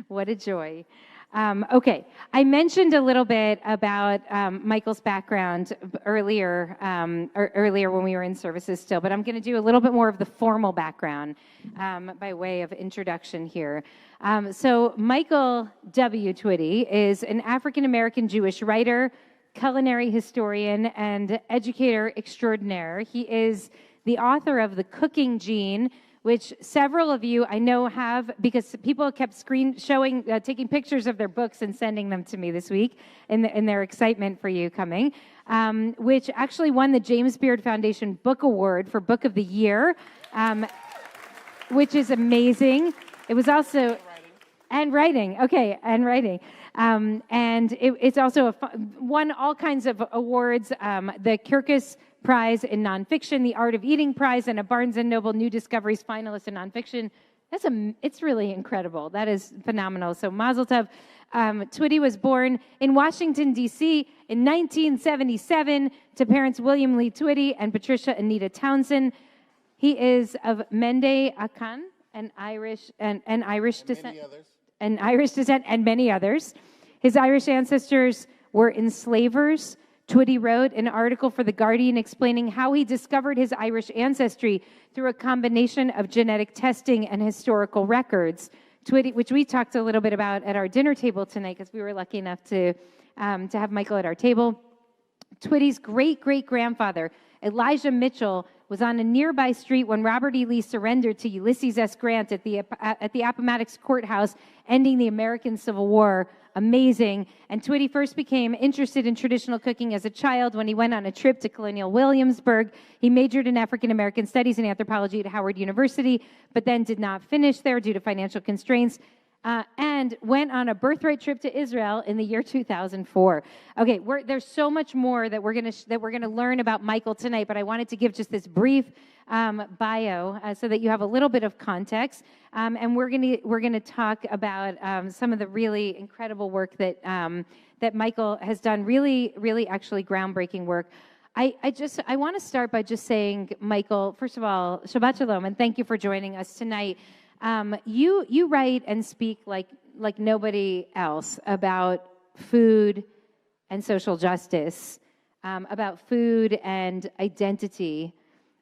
What a joy. Okay, I mentioned a little bit about Michael's background earlier, earlier when we were in services still, but I'm going to do a little bit more of the formal background by way of introduction here. So Michael W. Twitty is an African-American Jewish writer, culinary historian, and educator extraordinaire. He is the author of The Cooking Gene, which several of you I know have, because people kept taking pictures of their books and sending them to me this week in their excitement for you coming, which actually won the James Beard Foundation Book Award for Book of the Year, which is amazing. It was also... And writing, okay, and writing. And it's also won all kinds of awards, the Kirkus Prize in Nonfiction, the Art of Eating Prize, and a Barnes & Noble New Discoveries finalist in nonfiction. It's really incredible. That is phenomenal. So Mazel Tov. Twitty was born in Washington, D.C. in 1977 to parents William Lee Twitty and Patricia Anita Townsend. He is of Mende Akan, an Irish descent. And many others. His Irish ancestors were enslavers. Twitty wrote an article for The Guardian explaining how he discovered his Irish ancestry through a combination of genetic testing and historical records. Twitty, which we talked a little bit about at our dinner table tonight, because we were lucky enough to have Michael at our table. Twitty's great-great-grandfather, Elijah Mitchell, was on a nearby street when Robert E. Lee surrendered to Ulysses S. Grant at the Appomattox Courthouse, ending the American Civil War. Amazing. And Twitty first became interested in traditional cooking as a child when he went on a trip to Colonial Williamsburg. He majored in African American Studies and Anthropology at Howard University, but then did not finish there due to financial constraints. And went on a birthright trip to Israel in the year 2004. Okay, there's so much more that we're gonna learn about Michael tonight, but I wanted to give just this brief bio so that you have a little bit of context. And we're gonna talk about some of the really incredible work that Michael has done. Really, actually groundbreaking work. I want to start by just saying, Michael, first of all, Shabbat Shalom, and thank you for joining us tonight. You write and speak like nobody else about food and social justice, about food and identity,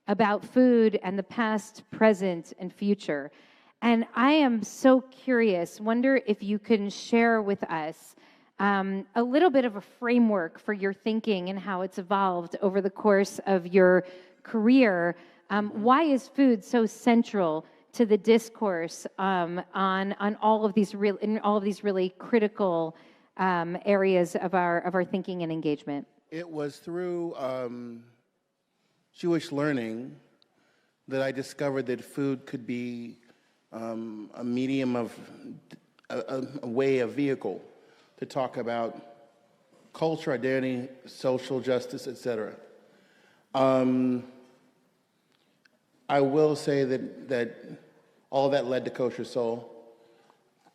about food and the past, present, and future. And I am so curious, wonder if you can share with us a little bit of a framework for your thinking and how it's evolved over the course of your career. Why is food so central to the discourse on all of these really critical areas of our thinking and engagement? It was through Jewish learning that I discovered that food could be a medium of a vehicle to talk about culture, identity, social justice, etc. I will say that all that led to Kosher Soul.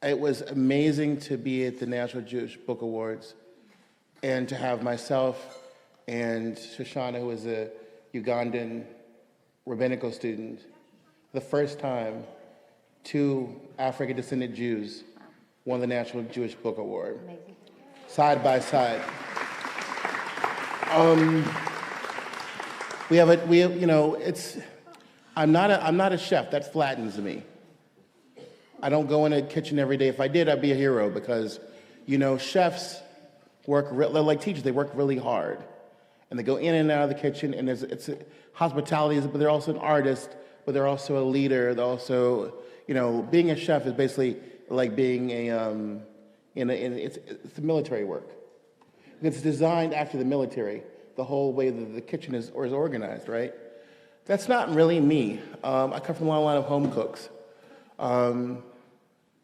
It was amazing to be at the National Jewish Book Awards and to have myself and Shoshana, who is a Ugandan rabbinical student, the first time two African descendant Jews won the National Jewish Book Award. Amazing. Side by side. I'm not a chef. That flattens me. I don't go in a kitchen every day. If I did, I'd be a hero because, chefs work, like teachers, they work really hard. And they go in and out of the kitchen, and it's hospitality, but they're also an artist, but they're also a leader. They're also, being a chef is basically like being it's military work. It's designed after the military, the whole way that the kitchen is organized, right? That's not really me. I come from a line of home cooks.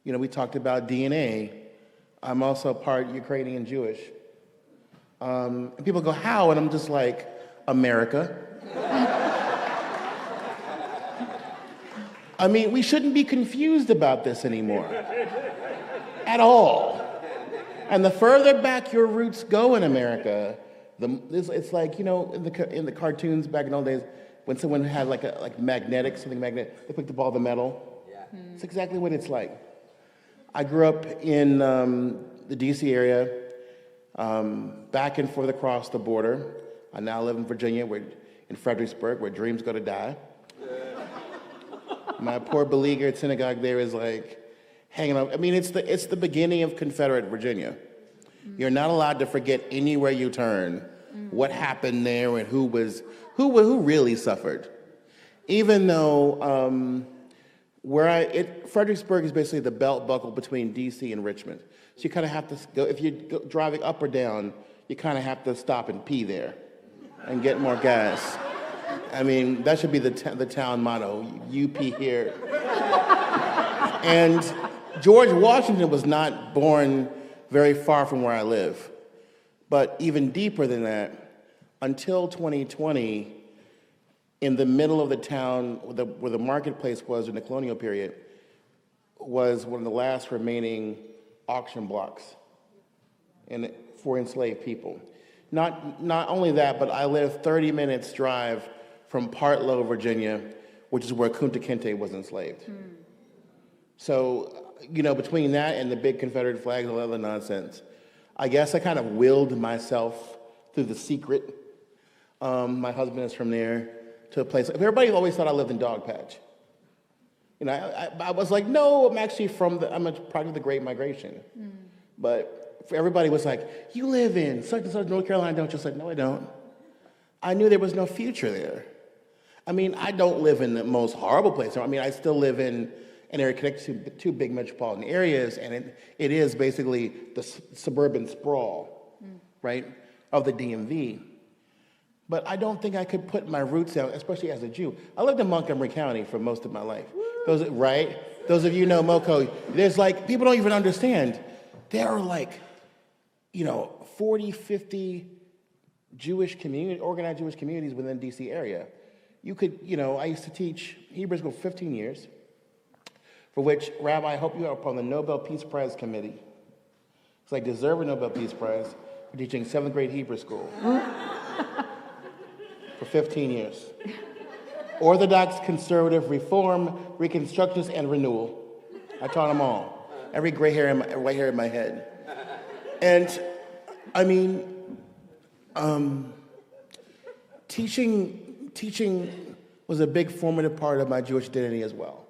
We talked about DNA. I'm also part Ukrainian Jewish. And people go, how? And I'm just like, America. I mean, we shouldn't be confused about this anymore. At all. And the further back your roots go in America, it's like, in the cartoons back in the old days, when someone had something magnetic, they picked up all the metal. Yeah. It's exactly what it's like. I grew up in the D.C. area, back and forth across the border. I now live in Virginia, in Fredericksburg, where dreams go to die. My poor beleaguered synagogue there is like hanging up. I mean, it's the beginning of Confederate Virginia. You're not allowed to forget anywhere you turn what happened there and who really suffered. Even though Fredericksburg is basically the belt buckle between D.C. and Richmond. So you kind of have to go, if you're driving up or down, you kind of have to stop and pee there and get more gas. I mean, that should be the town motto, you pee here. And George Washington was not born very far from where I live. But even deeper than that, until 2020, in the middle of the town, where the marketplace was in the colonial period, was one of the last remaining auction blocks for enslaved people. Not only that, but I live 30 minutes drive from Partlow, Virginia, which is where Kunta Kinte was enslaved. So, between that and the big Confederate flags and all that other nonsense, I guess I kind of willed myself through the secret. My husband is from there, to a place. Everybody always thought I lived in Dogpatch. I was like, no, I'm actually I'm a product of the Great Migration. But everybody was like, you live in such and such North Carolina, don't you? I was like, no, I don't. I knew there was no future there. I mean, I don't live in the most horrible place. I mean, I still live in an area connected to two big metropolitan areas, and it is basically the suburban sprawl, right, of the DMV. But I don't think I could put my roots out, especially as a Jew. I lived in Montgomery County for most of my life. Those of you know MoCo, there's people don't even understand. There are 40, 50 organized Jewish communities within the DC area. You could, I used to teach Hebrew school for 15 years, for which, Rabbi, I hope you are up on the Nobel Peace Prize committee. Because I deserve a Nobel Peace Prize for teaching 7th grade Hebrew school. For 15 years. Orthodox, conservative, reform, reconstructionist, and renewal. I taught them all. Every white hair in my head. And, I mean, teaching was a big formative part of my Jewish identity as well,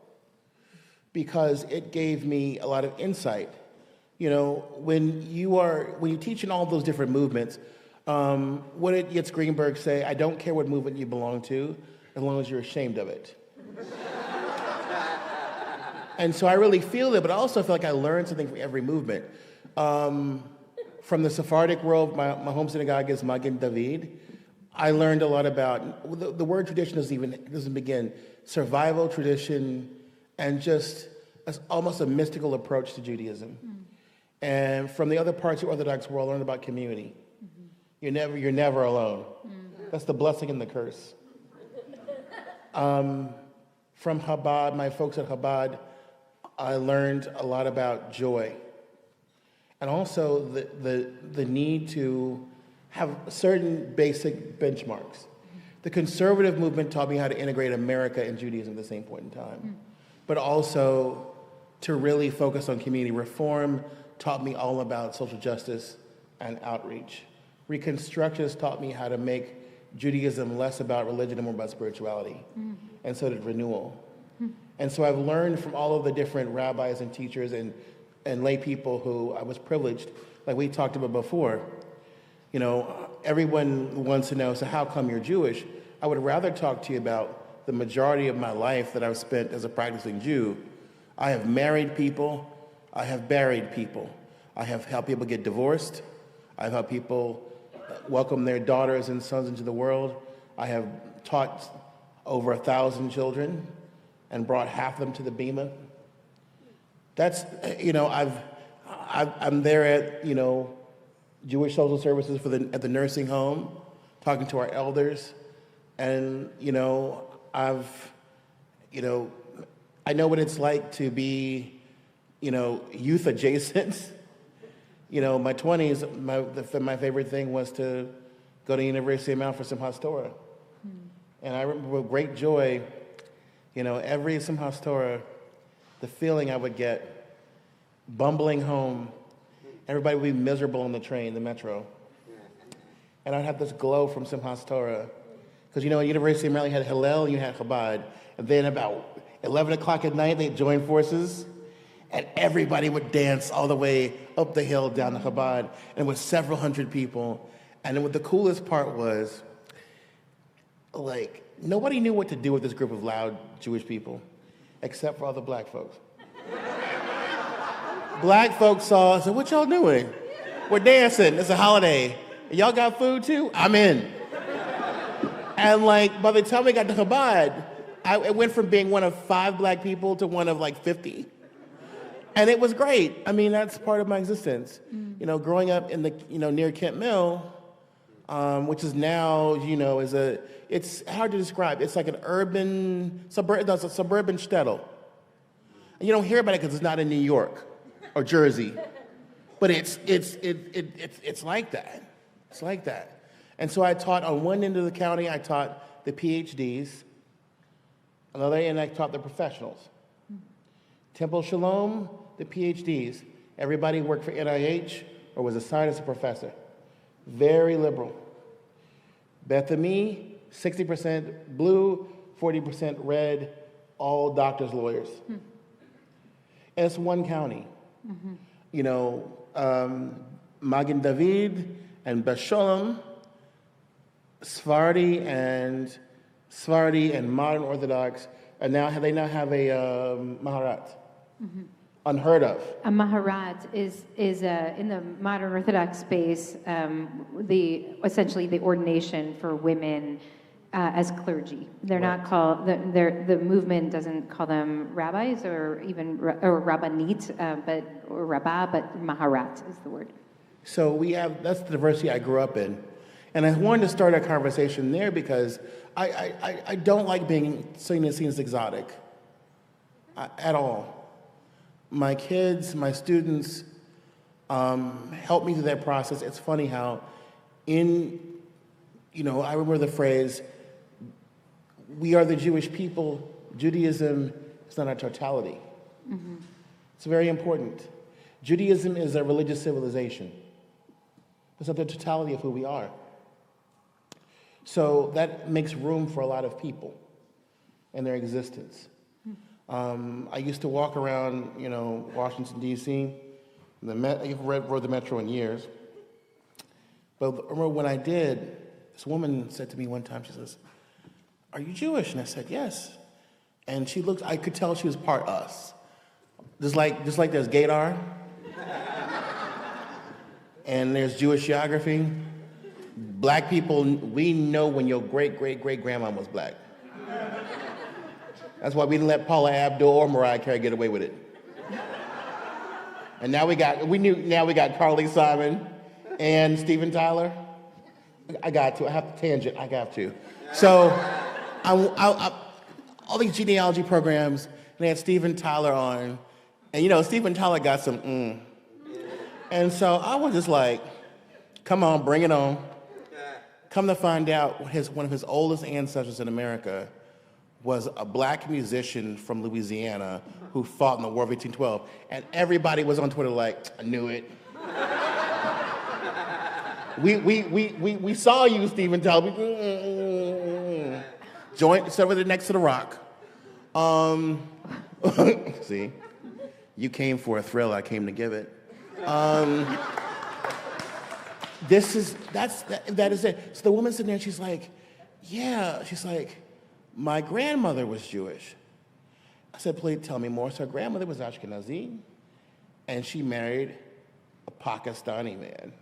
because it gave me a lot of insight. When you teach in all those different movements, what did Yitzhak Greenberg say? I don't care what movement you belong to, as long as you're ashamed of it. And so I really feel it, but I also feel like I learned something from every movement. From the Sephardic world, my home synagogue is Magen David. I learned a lot about, the word tradition doesn't begin, survival, tradition, and just almost a mystical approach to Judaism. And from the other parts of the Orthodox world, I learned about community. You're never alone. That's the blessing and the curse. From Chabad, my folks at Chabad, I learned a lot about joy. And also the need to have certain basic benchmarks. The conservative movement taught me how to integrate America and Judaism at the same point in time. But also to really focus on community reform taught me all about social justice and outreach. Reconstructionists taught me how to make Judaism less about religion and more about spirituality. And so did renewal. And so I've learned from all of the different rabbis and teachers and lay people who I was privileged, like we talked about before. Everyone wants to know, so how come you're Jewish? I would rather talk to you about the majority of my life that I've spent as a practicing Jew. I have married people. I have buried people. I have helped people get divorced. I've helped people welcome their daughters and sons into the world. I have taught over 1,000 children and brought half of them to the Bema. That's, I'm there at, Jewish social services at the nursing home, talking to our elders, and I know what it's like to be, youth adjacent. My 20s, my favorite thing was to go to University of Mount for Simchas Torah, and I remember with great joy, every Simchas Torah, the feeling I would get bumbling home. Everybody would be miserable on the train, the metro. And I'd have this glow from Simchas Torah. Because, you know, at University of Maryland, you had Hillel and you had Chabad. And then about 11 o'clock at night, they'd join forces. And everybody would dance all the way up the hill down to Chabad. And it was several hundred people. And then what the coolest part was, like, nobody knew what to do with this group of loud Jewish people, except for all the black folks. Black folks saw us and said, what y'all doing? We're dancing, it's a holiday. Y'all got food too? I'm in. And like, by the time we got to Chabad, it went from being one of 5 black people to one of like 50. And it was great. I mean, that's part of my existence. You know, growing up in the, you know, near Kent Mill, which is now, you know, it's hard to describe. It's like an urban, suburban shtetl. And you don't hear about it because it's not in New York or Jersey. But it's like that. It's like that. And so I taught on one end of the county, I taught the PhDs. Another end, I taught the professionals. Temple Shalom, the PhDs. Everybody worked for NIH or was assigned as a professor. Very liberal. Beth Ami, 60% blue, 40% red, all doctors, lawyers. And it's one county. You know, Magen David and Beth Sholem, Sephardi and modern Orthodox, and they now have a Maharat. Unheard of. A Maharat is in the modern Orthodox space, essentially the ordination for women as clergy. They're not called, the movement doesn't call them rabbis or even or rabbanit, or rabbah, but Maharat is the word. So that's the diversity I grew up in. And I wanted to start a conversation there because I don't like being seen as exotic at all. My kids, my students help me through that process. It's funny how I remember the phrase, we are the Jewish people, Judaism is not our totality. It's very important. Judaism is a religious civilization. It's not the totality of who we are. So that makes room for a lot of people and their existence. I used to walk around, Washington, D.C. I rode the metro in years. But I remember when I did, this woman said to me one time, she says, "Are you Jewish?" And I said, "Yes." And she looked, I could tell she was part us. Just like there's Gaydar, and there's Jewish geography. Black people, we know when your great-great-great-grandma was black. That's why we didn't let Paula Abdul or Mariah Carey get away with it. And now we got Carly Simon and Steven Tyler. I have to tangent, I have to. So, all these genealogy programs, and they had Steven Tyler on, and Steven Tyler got some And so I was just like, come on, bring it on. Come to find out, one of his oldest ancestors in America was a black musician from Louisiana who fought in the War of 1812. And everybody was on Twitter like, I knew it. we saw you, Steven Tyler. Sit over there next to the rock. See, you came for a thrill, I came to give it. That is it. So the woman's sitting there and she's like, yeah. She's like, my grandmother was Jewish. I said, please tell me more. So her grandmother was Ashkenazi, and she married a Pakistani man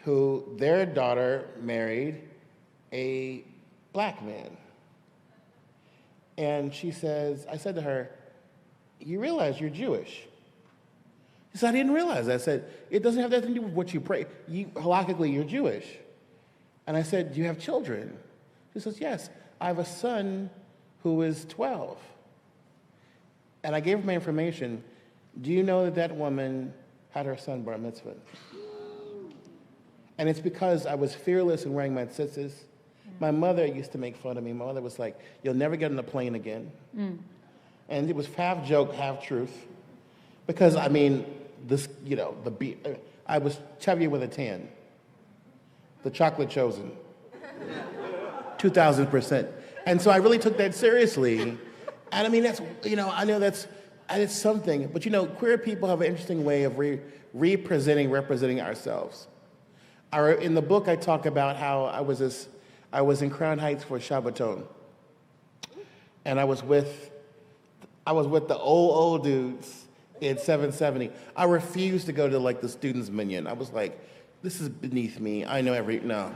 who their daughter married a black man. And she says, I said to her, you realize you're Jewish? She said, I didn't realize that. I said, it doesn't have anything to do with what you pray. Halakhically, you're Jewish. And I said, do you have children? She says, yes, I have a son who is 12. And I gave her my information. Do you know that woman had her son bar mitzvah? And it's because I was fearless in wearing my tzitzis. My mother used to make fun of me. My mother was like, you'll never get on a plane again. And it was half joke, half truth. Because, I mean, this, you know, I was chubby with a tan. The chocolate chosen. 2,000%. And so I really took that seriously. And I mean, that's, you know, I know that's something. But, you know, queer people have an interesting way of representing ourselves. In the book, I talk about how I was in Crown Heights for Shabbaton. And I was with the old dudes in 770. I refused to go to like the students' minyan. I was like, this is beneath me. I know no.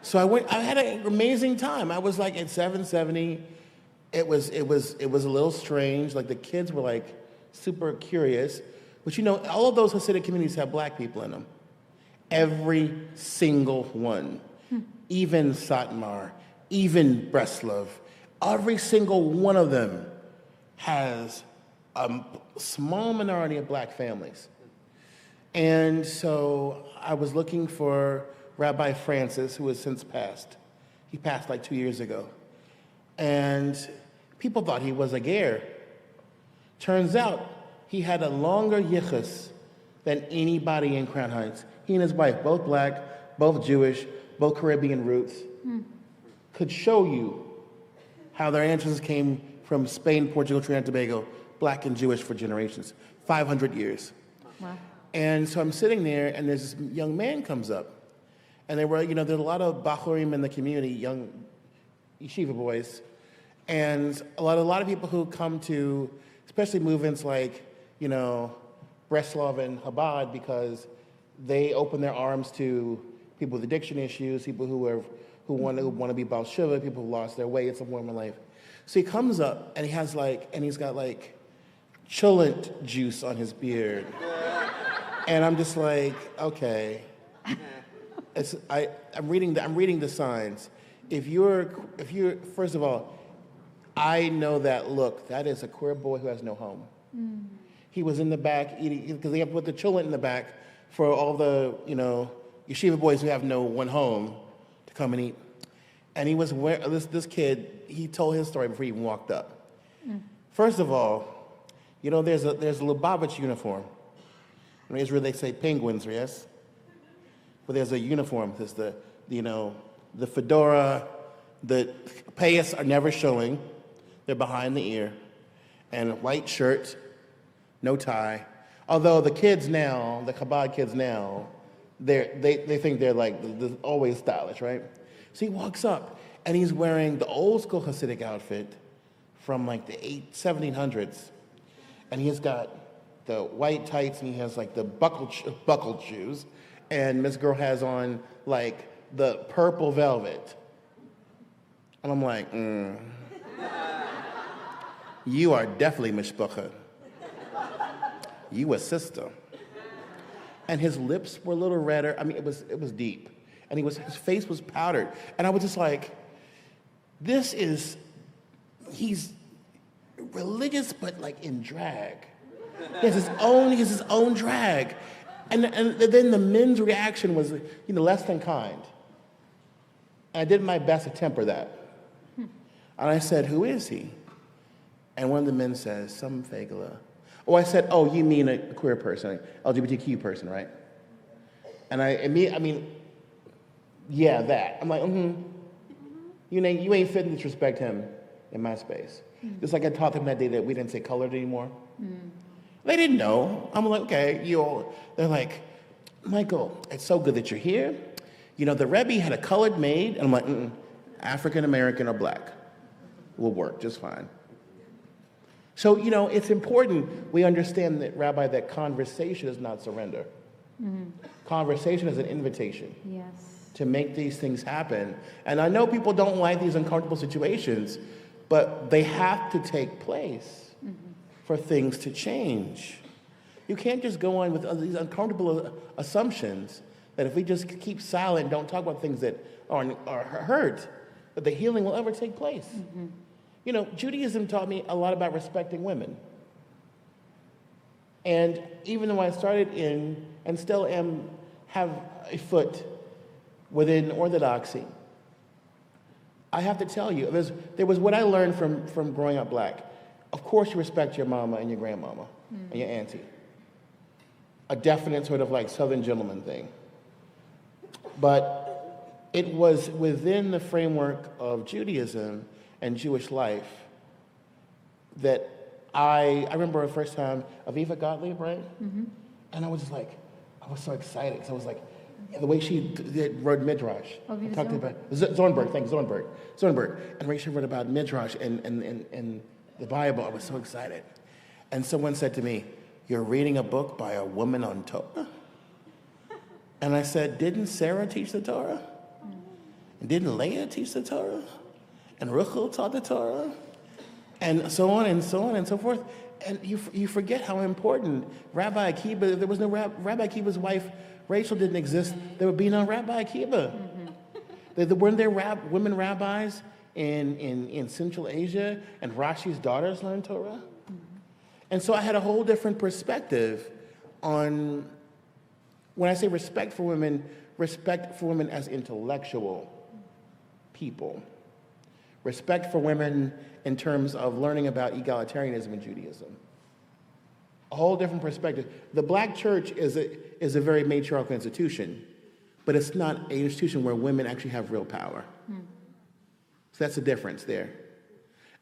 So I had an amazing time. I was like at 770. It was a little strange. Like the kids were like super curious. But you know, all of those Hasidic communities have black people in them. Every single one. Even Satmar, even Breslov, every single one of them has a small minority of black families. And so I was looking for Rabbi Francis, who has since passed. He passed like 2 years ago. And people thought he was a ger. Turns out he had a longer yichus than anybody in Crown Heights. He and his wife, both black, both Jewish, both Caribbean roots, could show you how their ancestors came from Spain, Portugal, Trinidad and Tobago, black and Jewish for generations, 500 years. Wow. And so I'm sitting there, and there's this young man comes up. And there were, you know, there's a lot of Bachurim in the community, young yeshiva boys, and a lot of people who come to, especially movements like, you know, Breslov and Chabad, because they open their arms to people with addiction issues, people who want to be Baal Shiva, people who lost their way at some point in life. So he comes up and he's got like cholent juice on his beard, and I'm just like, okay. I'm reading the signs. If you're first of all, I know that look. That is a queer boy who has no home. He was in the back eating because they have put the cholent in the back for all the, you know, yeshiva boys who have no one home to come and eat. And he was this kid. He told his story before he even walked up. First of all, you know, there's a Lubavitch uniform. In Israel they say penguins, yes. But there's a uniform. There's the fedora, the payas are never showing. They're behind the ear. And a white shirt, no tie. Although the kids now, the Chabad kids now, they think they're like always stylish, right? So he walks up, and he's wearing the old school Hasidic outfit from like the 1700s. And he's got the white tights, and he has like the buckled shoes. And Miss Girl has on like the purple velvet. And I'm like, you are definitely mishpacha. You a sister. And his lips were a little redder. I mean, it was deep. And his face was powdered. And I was just like, he's religious, but like in drag. He has his own drag. And then the men's reaction was, you know, less than kind. And I did my best to temper that. And I said, who is he? And one of the men says, some fagala. Oh, I said, oh, you mean a queer person, LGBTQ person, right? And I mean, yeah, that. I'm like, You ain't fit to disrespect him in my space. Just like I taught them that day that we didn't say colored anymore. They didn't know. I'm like, okay, they're like, Michael, it's so good that you're here. You know, the Rebbe had a colored maid. And I'm like, African American or black will work just fine. So, you know, it's important we understand that, Rabbi, that conversation is not surrender. Conversation is an invitation. Yes. To make these things happen. And I know people don't like these uncomfortable situations, but they have to take place for things to change. You can't just go on with these uncomfortable assumptions that if we just keep silent and don't talk about things that are hurt, that the healing will ever take place. You know, Judaism taught me a lot about respecting women. And even though I started in, and still have a foot within Orthodoxy, I have to tell you, there was what I learned from growing up black. Of course you respect your mama and your grandmama. and your auntie. A definite sort of like Southern gentleman thing. But it was within the framework of Judaism and Jewish life that I remember the first time Aviva Gottlieb, right? Mm-hmm. And I was just like, I was so excited because I was like, the way she wrote Midrash. Talked about Zornberg, thank you, Zornberg. And the way she wrote about Midrash and the Bible, I was so excited. And someone said to me, "You're reading a book by a woman on Torah?" And I said, "Didn't Sarah teach the Torah? And didn't Leah teach the Torah? And Rachel taught the Torah?" And so on and so on and so forth. And you forget how important Rabbi Akiba, if there was no Rabbi Akiba's wife, Rachel, didn't exist, there would be no Rabbi Akiba. Mm-hmm. Weren't there women rabbis in Central Asia, and Rashi's daughters learned Torah? Mm-hmm. And so I had a whole different perspective on, when I say respect for women as intellectual people. Respect for women in terms of learning about egalitarianism in Judaism. A whole different perspective. The black church is a very matriarchal institution, but it's not an institution where women actually have real power. So that's the difference there.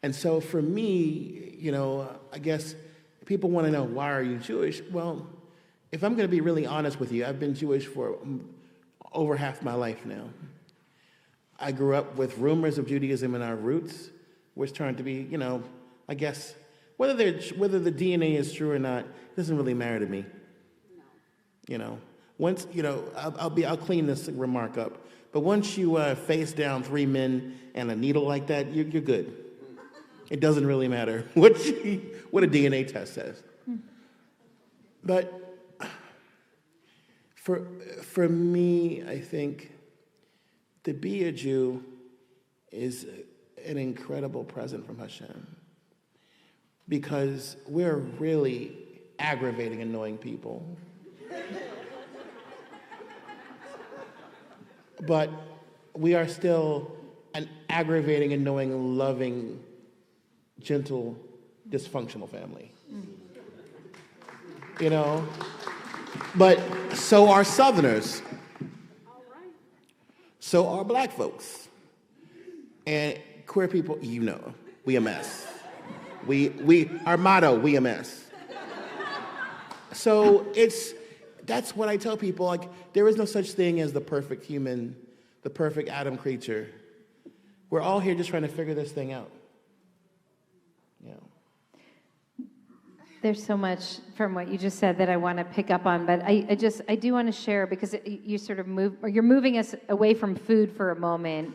And so for me, I guess people want to know, why are you Jewish? Well, if I'm going to be really honest with you, I've been Jewish for over half my life now. I grew up with rumors of Judaism in our roots, which turned to be, I guess, whether the DNA is true or not, doesn't really matter to me. No. Once, I'll clean this remark up. But once you face down 3 men and a needle like that, you're good. It doesn't really matter what a DNA test says. But for me, I think to be a Jew is an incredible present from Hashem, because we're really aggravating, annoying people. But we are still an aggravating, annoying, loving, gentle, dysfunctional family. But so are Southerners. So are black folks. And queer people, we a mess. Our motto, we a mess. So that's what I tell people, like, there is no such thing as the perfect human, the perfect Adam creature. We're all here just trying to figure this thing out. There's so much from what you just said that I want to pick up on, but I do want to share, because you sort of you're moving us away from food for a moment.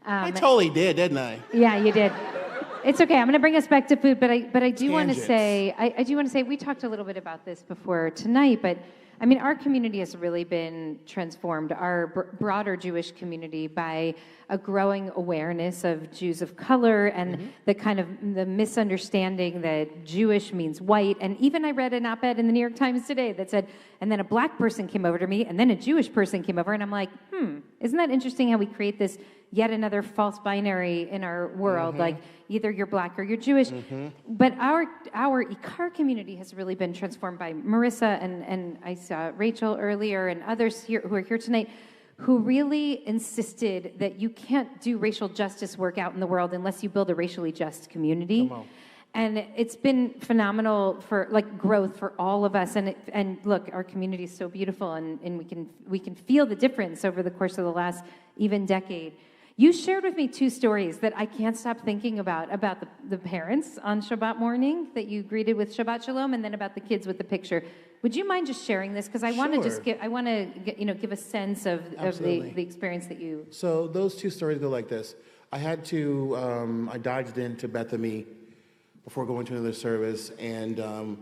I totally did, didn't I? Yeah, you did. It's okay. I'm going to bring us back to food, but I do want to say, we talked a little bit about this before tonight, but I mean, our community has really been transformed, our broader Jewish community, by a growing awareness of Jews of color and the misunderstanding that Jewish means white. And even I read an op-ed in the New York Times today that said, and then a black person came over to me, and then a Jewish person came over, and I'm like, isn't that interesting how we create this yet another false binary in our world, like either you're black or you're Jewish. But our IKAR community has really been transformed by Marissa, and I saw Rachel earlier, and others here who are here tonight, who really insisted that you can't do racial justice work out in the world unless you build a racially just community. And it's been phenomenal for growth for all of us. And look, our community is so beautiful, and we can feel the difference over the course of the last even decade. You shared with me 2 stories that I can't stop thinking about the parents on Shabbat morning that you greeted with Shabbat Shalom, and then about the kids with the picture. Would you mind just sharing this? Because I want to give a sense of the experience that you. So those 2 stories go like this. I dodged into Bethany before going to another service, and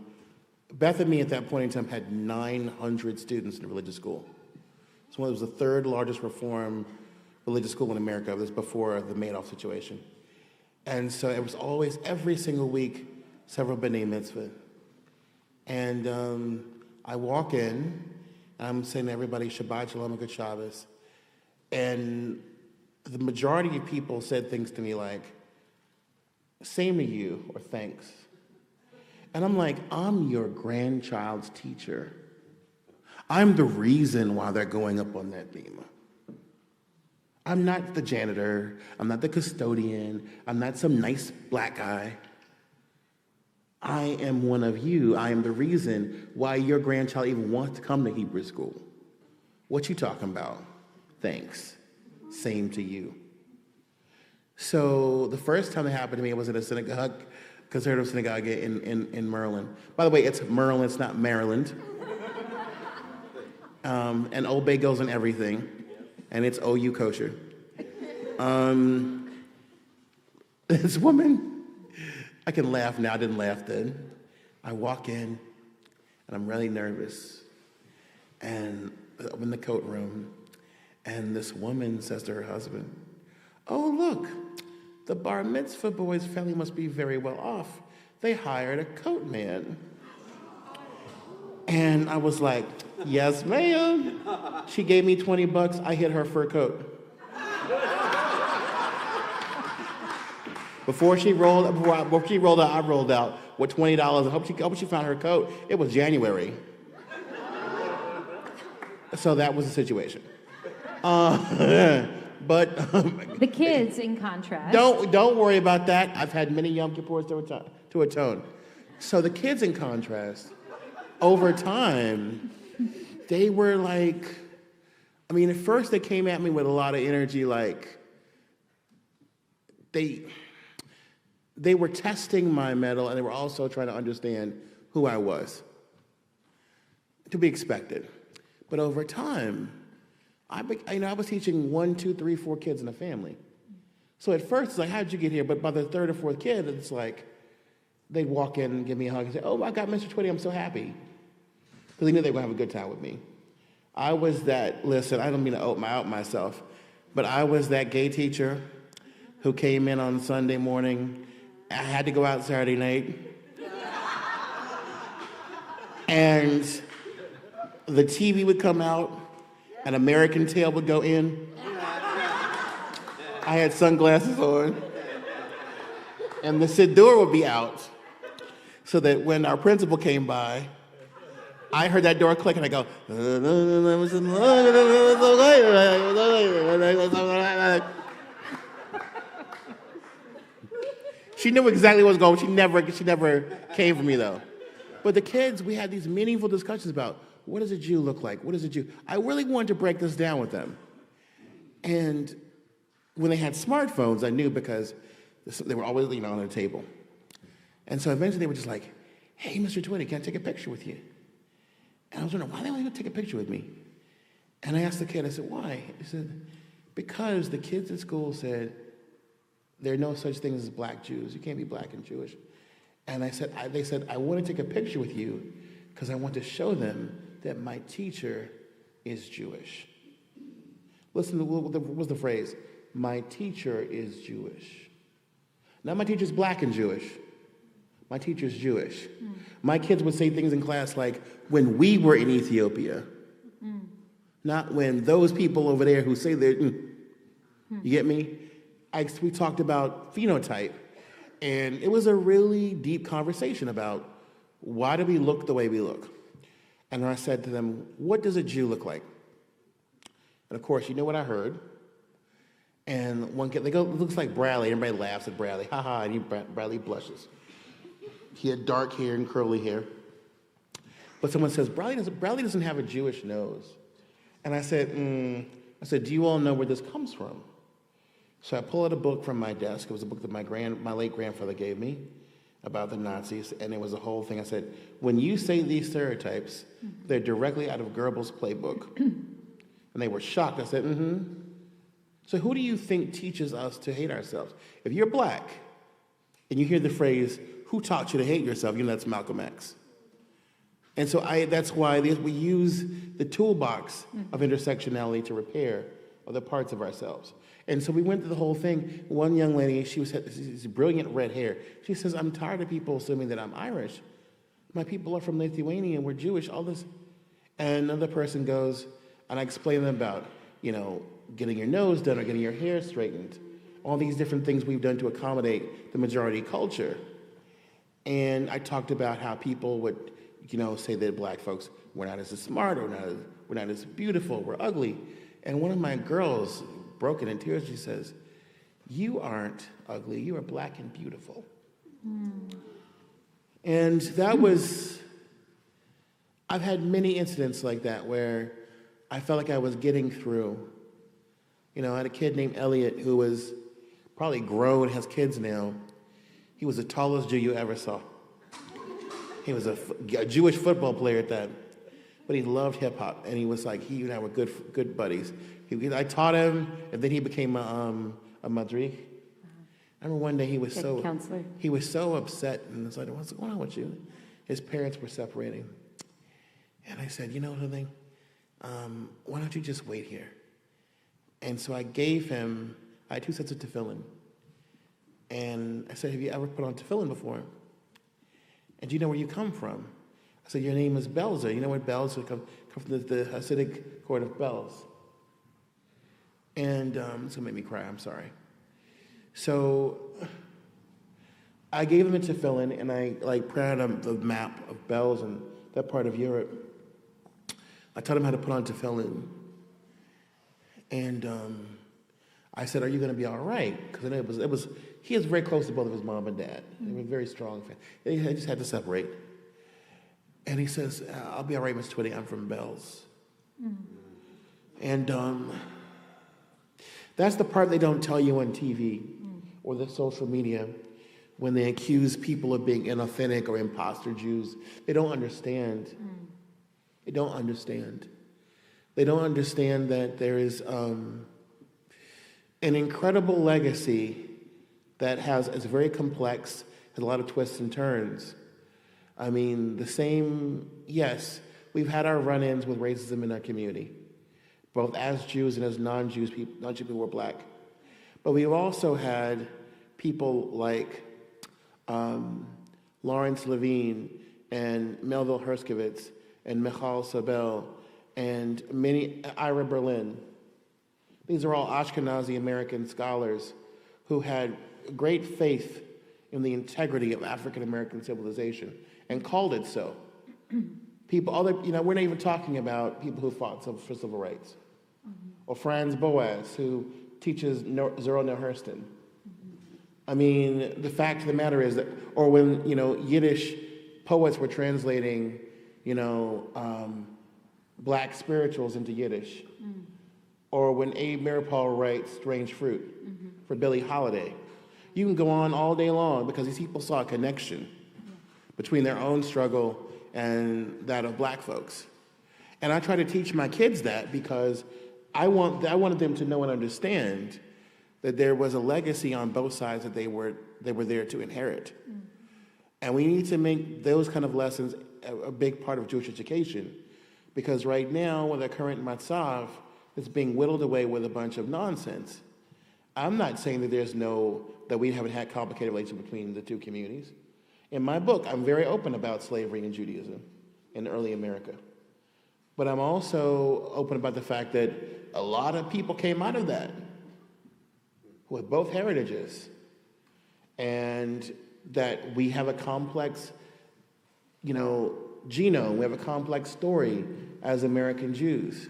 Bethany at that point in time had 900 students in a religious school. So it was the 3rd largest Reform religious school in America. It was before the Madoff situation. And so it was always, every single week, several B'nai Mitzvah. And I walk in, and I'm saying to everybody, Shabbat Shalom and Good Shabbos. And the majority of people said things to me like, same to you, or thanks. And I'm like, I'm your grandchild's teacher. I'm the reason why they're going up on that beamer. I'm not the janitor. I'm not the custodian. I'm not some nice black guy. I am one of you. I am the reason why your grandchild even wants to come to Hebrew school. What you talking about? Thanks. Same to you. So the first time it happened to me, it was at a synagogue, conservative synagogue in Maryland. By the way, it's Maryland, it's not Maryland. And Old Bay goes in everything, and it's OU Kosher. This woman, I can laugh now, I didn't laugh then. I walk in, and I'm really nervous, and I'm in the coat room, and this woman says to her husband, "Oh, look, the bar mitzvah boy's family must be very well off. They hired a coat man." And I was like, "Yes, ma'am." She gave me $20. I hit her fur coat. Before she rolled out, I rolled out with $20. I hope she found her coat. It was January. So that was the situation. But the kids, in contrast, don't worry about that. I've had many Yom Kippurs to atone. So the kids, in contrast, over time, they were like, I mean, at first they came at me with a lot of energy, like they were testing my mettle, and they were also trying to understand who I was. To be expected. But over time, I was teaching 1, 2, 3, 4 kids in a family. So at first, it's like, how'd you get here? But by the third or fourth kid, it's like, they'd walk in and give me a hug and say, "Oh, I got Mr. Twitty, I'm so happy." Because they knew they were going to have a good time with me. I was that, listen, I don't mean to out myself, but I was that gay teacher who came in on Sunday morning. I had to go out Saturday night. And the TV would come out, an American Tail would go in. I had sunglasses on. And the Siddur would be out, so that when our principal came by, I heard that door click and I go, she knew exactly what was going on. She never came for me though. But the kids, we had these meaningful discussions about, what does a Jew look like? What is a Jew? I really wanted to break this down with them. And when they had smartphones, I knew because they were always, on the table. And so eventually they were just like, "Hey, Mr. Twitty, can I take a picture with you?" And I was wondering, why they want to take a picture with me? And I asked the kid, I said, "Why?" He said, "Because the kids at school said there are no such things as black Jews. You can't be black and Jewish." And they said, "I want to take a picture with you because I want to show them that my teacher is Jewish." Listen to what was the phrase? My teacher is Jewish. Not my teacher's black and Jewish. My teacher's Jewish. My kids would say things in class like, "When we were in Ethiopia." Not when those people over there who say they're, You get me? We talked about phenotype. And it was a really deep conversation about why do we look the way we look? And I said to them, "What does a Jew look like?" And of course, you know what I heard? And one kid, they go, "It looks like Bradley." Everybody laughs at Bradley. Ha ha, and Bradley blushes. He had dark hair and curly hair. But someone says, Bradley doesn't have a Jewish nose. And I said, "Do you all know where this comes from?" So I pull out a book from my desk. It was a book that my late grandfather gave me about the Nazis, and it was a whole thing. I said, "When you say these stereotypes, they're directly out of Goebbels' playbook." And they were shocked. I said, "So who do you think teaches us to hate ourselves? If you're black and you hear the phrase, 'Who taught you to hate yourself?' That's Malcolm X." And so that's why we use the toolbox of intersectionality to repair other parts of ourselves. And so we went through the whole thing. One young lady, she had this brilliant red hair. She says, "I'm tired of people assuming that I'm Irish. My people are from Lithuania, and we're Jewish, all this." And another person goes, and I explain to them about, getting your nose done or getting your hair straightened, all these different things we've done to accommodate the majority culture. And I talked about how people would, say that black folks were not as smart, or we're not as beautiful, we're ugly. And one of my girls broke it in tears. She says, "You aren't ugly, you are black and beautiful." And that was, I've had many incidents like that where I felt like I was getting through. I had a kid named Elliot who was probably grown, has kids now. He was the tallest Jew you ever saw. He was a Jewish football player at that, but he loved hip hop, and he was like, he and I were good buddies. I taught him, and then he became a madrich. I remember one day he was so upset, and I was like, "What's going on with you?" His parents were separating, and I said, "You know something? Why don't you just wait here?" And so I gave him, I had 2 sets of tefillin. And I said, "Have you ever put on tefillin before? And do you know where you come from?" I said, "Your name is Belzer. You know where Belzer come from, the Hasidic court of bells." And it's going to make me cry, I'm sorry. So I gave him a tefillin, and I printed him the map of bells in that part of Europe. I taught him how to put on tefillin. And I said, "Are you going to be all right?" Because he was very close to both of his mom and dad. They were very strong. They just had to separate. And he says, "I'll be all right, Miss Twitty. I'm from Bells." And that's the part they don't tell you on TV or the social media when they accuse people of being inauthentic or imposter Jews. They don't understand. They don't understand. They don't understand that there is an incredible legacy that is very complex, has a lot of twists and turns. I mean, yes, we've had our run-ins with racism in our community, both as Jews and as non-Jews people who were black. But we've also had people like Lawrence Levine and Melville Herskovitz and Michal Sabel and Ira Berlin. These are all Ashkenazi American scholars who had great faith in the integrity of African American civilization and called it so. We're not even talking about people who fought for civil rights, or Franz Boas, who teaches Zora Neale Hurston. I mean, the fact of the matter is that, or when Yiddish poets were translating, black spirituals into Yiddish, or when Abe Mirapal writes Strange Fruit for Billie Holiday. You can go on all day long because these people saw a connection between their own struggle and that of black folks. And I try to teach my kids that because I wanted them to know and understand that there was a legacy on both sides that they were there to inherit. And we need to make those kind of lessons a big part of Jewish education, because right now, with the current matzav, it's being whittled away with a bunch of nonsense. I'm not saying that we haven't had complicated relations between the two communities. In my book, I'm very open about slavery and Judaism in early America. But I'm also open about the fact that a lot of people came out of that with both heritages, and that we have a complex, genome. We have a complex story as American Jews.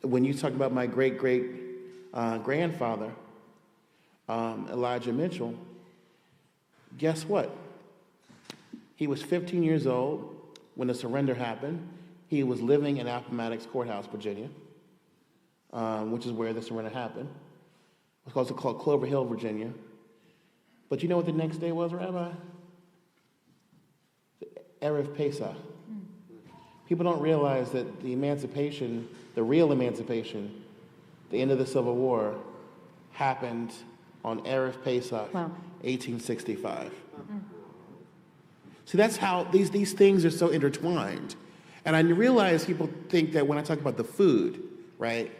When you talk about my great-great-grandfather, Elijah Mitchell, guess what? He was 15 years old when the surrender happened. He was living in Appomattox Courthouse, Virginia, which is where the surrender happened. It's also called Clover Hill, Virginia. But you know what the next day was, Rabbi? Erev Pesach. People don't realize that the real emancipation, the end of the Civil War, happened on Erev Pesach, 1865. See, that's how these things are so intertwined. And I realize people think that when I talk about the food, right,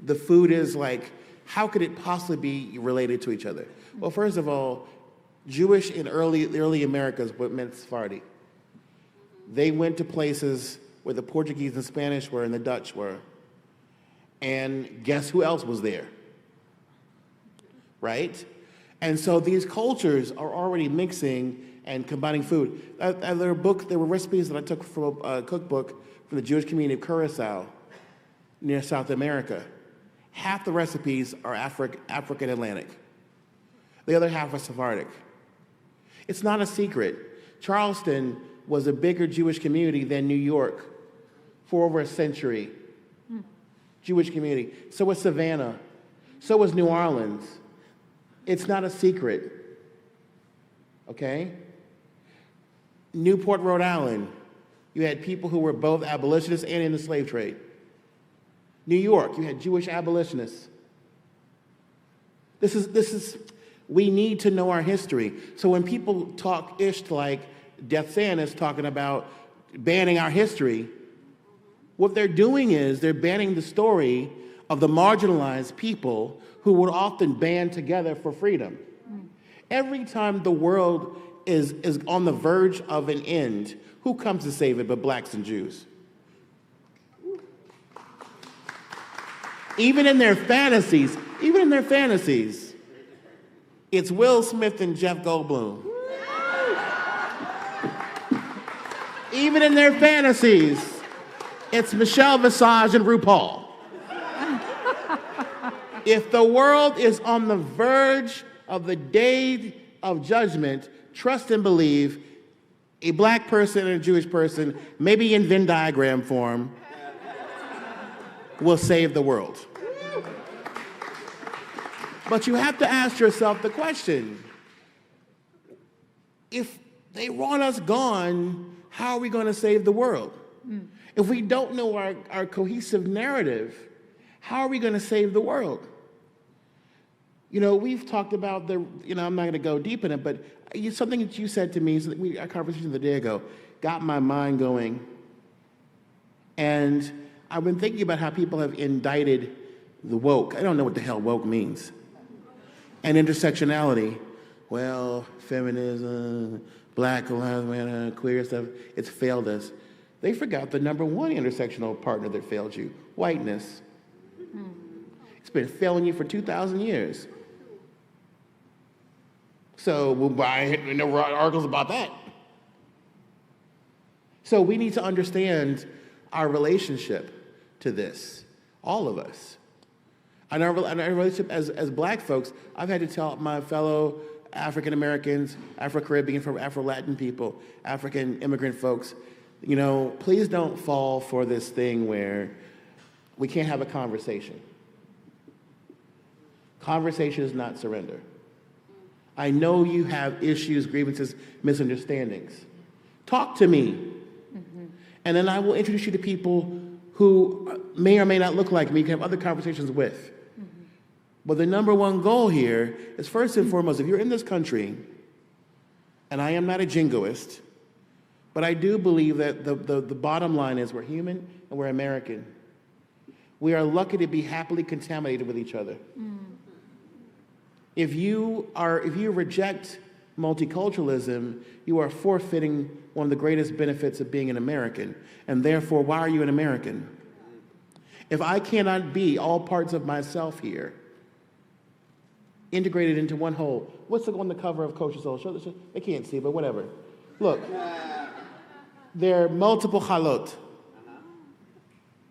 the food is like, how could it possibly be related to each other? Well, first of all, Jewish in the early Americas what meant Sephardi. They went to places where the Portuguese and Spanish were and the Dutch were. And guess who else was there? Right? And so these cultures are already mixing and combining food. There were recipes that I took from a cookbook from the Jewish community of Curacao near South America. Half the recipes are African Atlantic. The other half are Sephardic. It's not a secret. Charleston was a bigger Jewish community than New York for over a century. Jewish community. So was Savannah. So was New Orleans. It's not a secret. Okay? Newport, Rhode Island. You had people who were both abolitionists and in the slave trade. New York, you had Jewish abolitionists. We need to know our history. So when people talk ish like Death Sanders talking about banning our history, what they're doing is they're banning the story of the marginalized people who were often band together for freedom. Every time the world is on the verge of an end, who comes to save it but blacks and Jews? Even in their fantasies, it's Will Smith and Jeff Goldblum. Even in their fantasies, it's Michelle Visage and RuPaul. If the world is on the verge of the day of judgment, trust and believe a black person and a Jewish person, maybe in Venn diagram form, will save the world. But you have to ask yourself the question, if they want us gone, how are we going to save the world? If we don't know our cohesive narrative, how are we going to save the world? You know, we've talked about I'm not going to go deep in it, but something that you said to me, our conversation the day ago, got my mind going. And I've been thinking about how people have indicted the woke. I don't know what the hell woke means. And intersectionality. Well, feminism, Black Lives Matter, queer stuff, it's failed us. They forgot the number one intersectional partner that failed you, whiteness. It's been failing you for 2,000 years. So we'll buy articles about that. So we need to understand our relationship to this, all of us. And our relationship as black folks, I've had to tell my fellow African Americans, Afro-Caribbean, Afro-Latin people, African immigrant folks, please don't fall for this thing where we can't have a conversation. Conversation is not surrender. I know you have issues, grievances, misunderstandings. Talk to me. And then I will introduce you to people who may or may not look like me, you can have other conversations with. But the number one goal here is, first and foremost, if you're in this country, and I am not a jingoist, but I do believe that the bottom line is we're human and we're American. We are lucky to be happily contaminated with each other. If you reject multiculturalism, you are forfeiting one of the greatest benefits of being an American. And therefore, why are you an American? If I cannot be all parts of myself here, integrated into one whole, what's on the cover of Kosher Soul? They can't see, but whatever. Look, there are multiple chalot.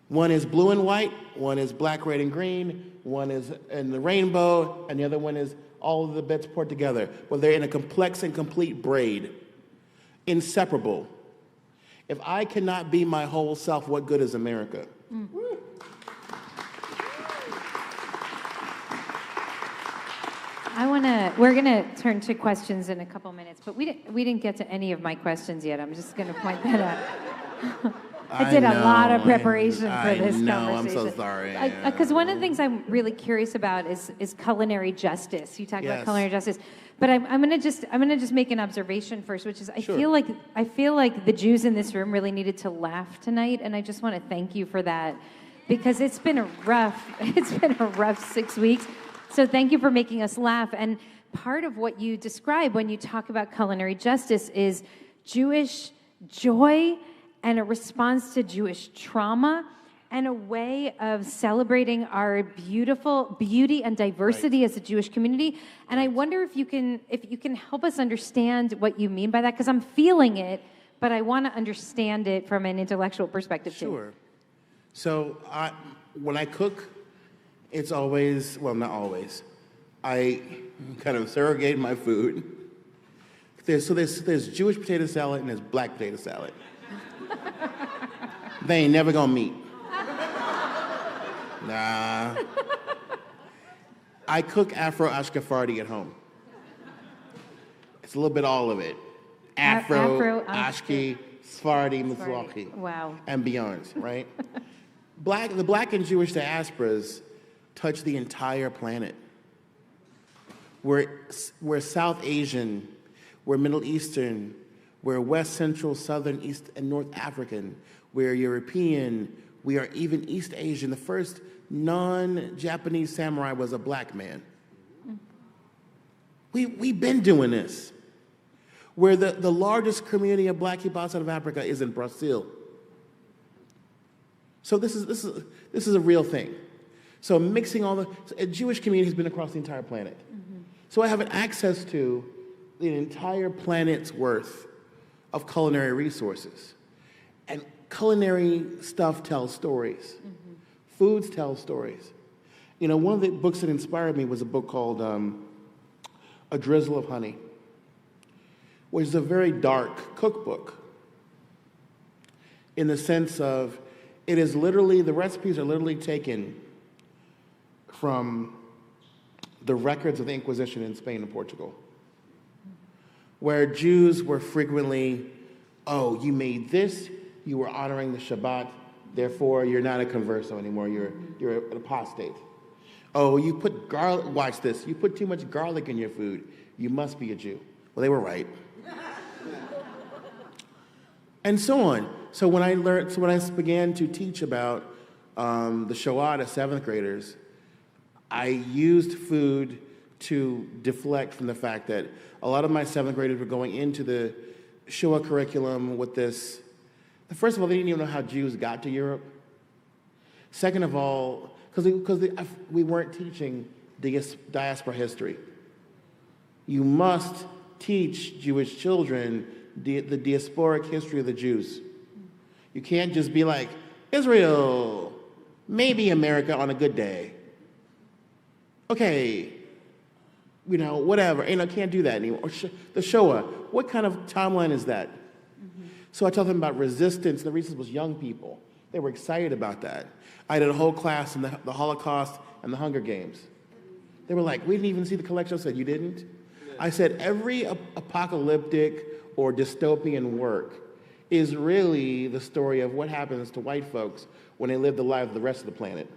One is blue and white, one is black, red, and green, one is in the rainbow, and the other one is all of the bits poured together. Well, they're in a complex and complete braid, inseparable. If I cannot be my whole self, what good is America? We're gonna turn to questions in a couple minutes, but we didn't get to any of my questions yet. I'm just gonna point that out. I did a lot of preparation for this conversation. I'm so sorry. Because one of the things I'm really curious about is culinary justice. You talk about culinary justice, but I'm gonna just make an observation first, which is I feel like the Jews in this room really needed to laugh tonight, and I just want to thank you for that, because it's been a rough 6 weeks. So thank you for making us laugh. And part of what you describe when you talk about culinary justice is Jewish joy and a response to Jewish trauma and a way of celebrating our beautiful beauty and diversity as a Jewish community. And I wonder if you can help us understand what you mean by that, because I'm feeling it, but I want to understand it from an intellectual perspective too. Sure. So when I cook, it's always, well, not always, I kind of surrogate my food. There's Jewish potato salad and there's black potato salad. They ain't never gonna meet. Nah. I cook Afro-Ashkefardi at home. It's a little bit all of it. Afro, Ashke, Sephardi, Mizrahi. Wow. And beyond, right? The black and Jewish diasporas touch the entire planet. We're South Asian, we're Middle Eastern, we're West Central, Southern, East, and North African, we're European, we are even East Asian. The first non-Japanese samurai was a black man. We've been doing this. Where the largest community of black people outside of Africa is in Brazil. So this is a real thing. So mixing a Jewish community has been across the entire planet. Mm-hmm. So I have access to the entire planet's worth of culinary resources. And culinary stuff tells stories. Mm-hmm. Foods tell stories. You know, one of the books that inspired me was a book called A Drizzle of Honey, which is a very dark cookbook in the sense of the recipes are literally taken from the records of the Inquisition in Spain and Portugal, where Jews were frequently, oh, you made this, you were honoring the Shabbat, therefore you're not a converso anymore, you're an apostate. Oh, you put garlic, watch this, you put too much garlic in your food, you must be a Jew. Well, they were right. And so on. So when I began to teach about the Shoah to 7th graders, I used food to deflect from the fact that a lot of my 7th graders were going into the Shoah curriculum with this. First of all, they didn't even know how Jews got to Europe. Second of all, because we weren't teaching diaspora history. You must teach Jewish children the diasporic history of the Jews. You can't just be like, Israel, maybe America on a good day. Okay, you know, whatever. You know, can't do that anymore. Or the Shoah, what kind of timeline is that? Mm-hmm. So I taught them about resistance. The resistance was young people. They were excited about that. I did a whole class on the Holocaust and the Hunger Games. They were like, we didn't even see the collection. I said, you didn't? Yeah. I said, every apocalyptic or dystopian work is really the story of what happens to white folks when they live the life of the rest of the planet.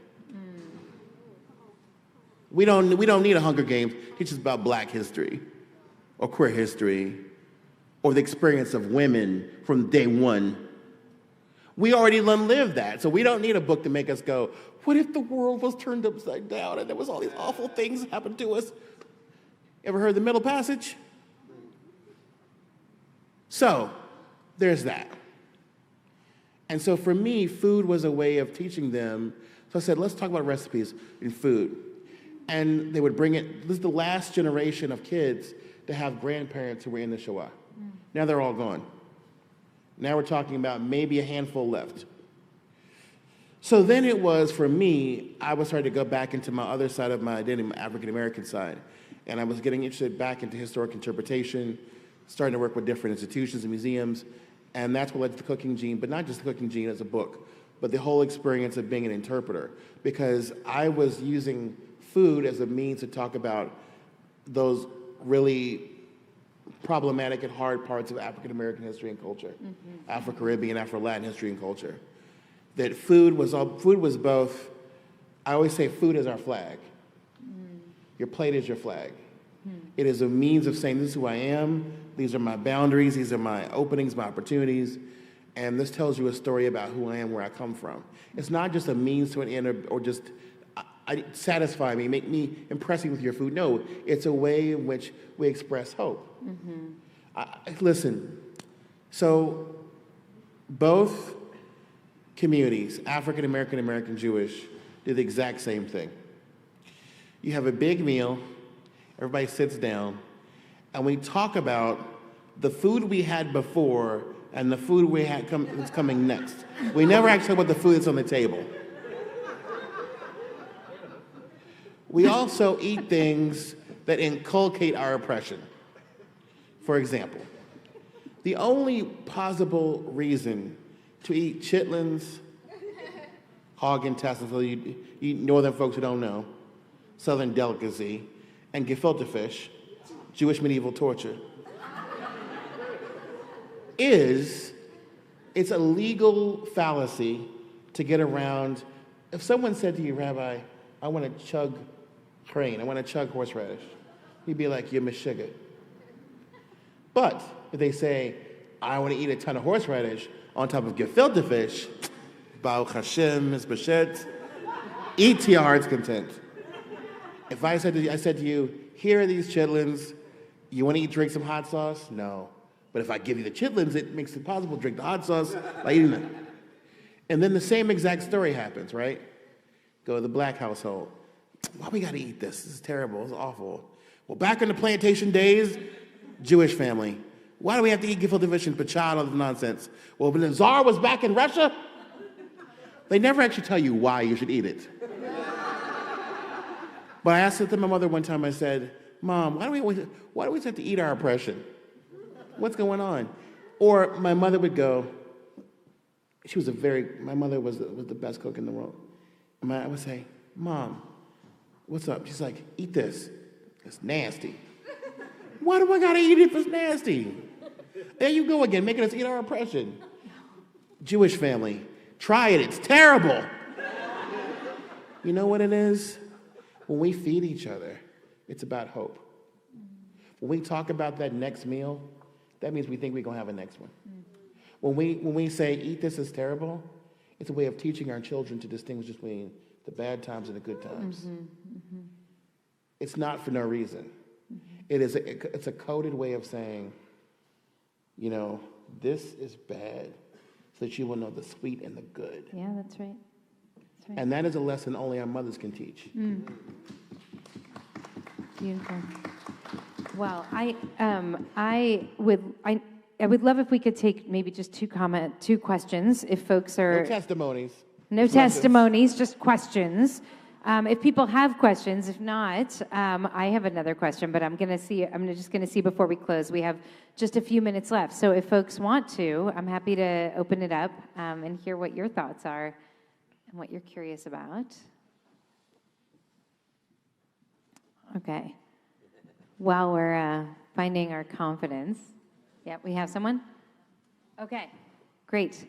We don't need a Hunger Games. Teach us about black history or queer history or the experience of women from day one. We already lived that, so we don't need a book to make us go, what if the world was turned upside down and there was all these awful things that happened to us? Ever heard the Middle Passage? So, there's that. And so for me, food was a way of teaching them. So I said, let's talk about recipes in food. And they would bring it, this is the last generation of kids to have grandparents who were in the Shoah. Now they're all gone. Now we're talking about maybe a handful left. So then it was, for me, I was starting to go back into my other side of my identity, my African-American side. And I was getting interested back into historic interpretation, starting to work with different institutions and museums. And that's what led to the Cooking Gene, but not just the Cooking Gene as a book, but the whole experience of being an interpreter. Because I was using food as a means to talk about those really problematic and hard parts of African-American history and culture, Afro-Caribbean, Afro-Latin history and culture. That food was both, I always say food is our flag. Your plate is your flag. It is a means of saying, this is who I am, these are my boundaries, these are my openings, my opportunities, and this tells you a story about who I am, where I come from. It's not just a means to an end or just satisfy me, make me impressing with your food. No, it's a way in which we express hope. Listen, so both communities, African American, American Jewish, do the exact same thing. You have a big meal, everybody sits down, and we talk about the food we had before and the food we had that's coming next. We never actually talk about the food that's on the table. We also eat things that inculcate our oppression. For example, the only possible reason to eat chitlins, hog intestines, so you northern folks who don't know, southern delicacy, and gefilte fish, Jewish medieval torture, is it's a legal fallacy to get around. If someone said to you, Rabbi, I want to chug crane, I want to chug horseradish, you'd be like, you're Meshuggah. But if they say, I want to eat a ton of horseradish on top of gefilte fish, Baruch Hashem, Mizbashet, eat to your heart's content. If I said to you, here are these chitlins, you want to drink some hot sauce? No. But if I give you the chitlins, it makes it possible to drink the hot sauce by eating them. And then the same exact story happens, right? Go to the black household. Why we got to eat this? This is terrible. It's awful. Well, back in the plantation days, Jewish family. Why do we have to eat gefilte fish and pachad, all this nonsense? Well, when the Tsar was back in Russia, they never actually tell you why you should eat it. But I asked it to my mother one time, I said, Mom, why do we always have to eat our oppression? What's going on? Or my mother would go, my mother was the best cook in the world. And I would say, Mom, what's up? She's like, eat this. It's nasty. Why do I gotta eat it if it's nasty? There you go again, making us eat our oppression. Jewish family, try it, it's terrible. You know what it is? When we feed each other, it's about hope. When we talk about that next meal, that means we think we're gonna have a next one. When we say, eat this is terrible, it's a way of teaching our children to distinguish between the bad times and the good times. It's not for no reason. It's a coded way of saying, you know, this is bad, so that you will know the sweet and the good. Yeah, that's right. That's right. And that is a lesson only our mothers can teach. Beautiful. Well, I would love if we could take maybe just two questions, if folks are... No testimonies. No testimonies, just questions. If people have questions, if not, I have another question, but I'm just gonna see before we close. We have just a few minutes left. So if folks want to, I'm happy to open it up and hear what your thoughts are and what you're curious about. Okay. While we're finding our confidence. Yeah, we have someone? Okay, great.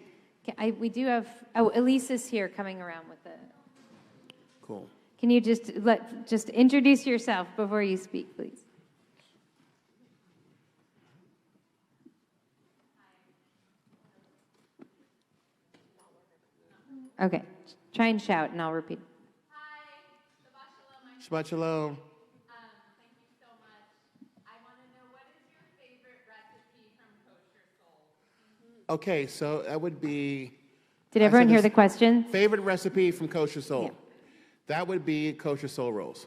We do have, Elise is here coming around with the... Cool. Can you just introduce yourself before you speak, please? Okay, try and shout and I'll repeat. Hi, Shabbat Shalom. Shabbat Shalom. Thank you so much. I want to know, what is your favorite recipe from Kosher Soul? Okay, so that would be... Did everyone hear the question? Favorite recipe from Kosher Soul. Yeah. That would be kosher soul rolls.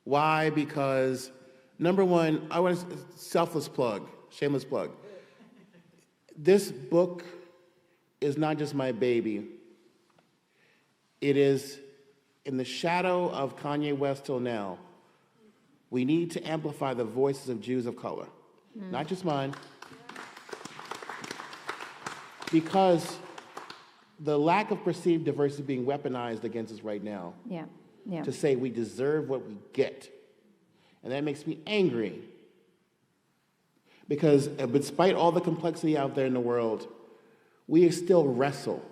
Why? Because, number one, I want a selfless plug, shameless plug. This book is not just my baby. It is in the shadow of Kanye West till now. We need to amplify the voices of Jews of color, not just mine. Because the lack of perceived diversity being weaponized against us right now. Yeah. To say we deserve what we get. And that makes me angry. Because despite all the complexity out there in the world, we still wrestle.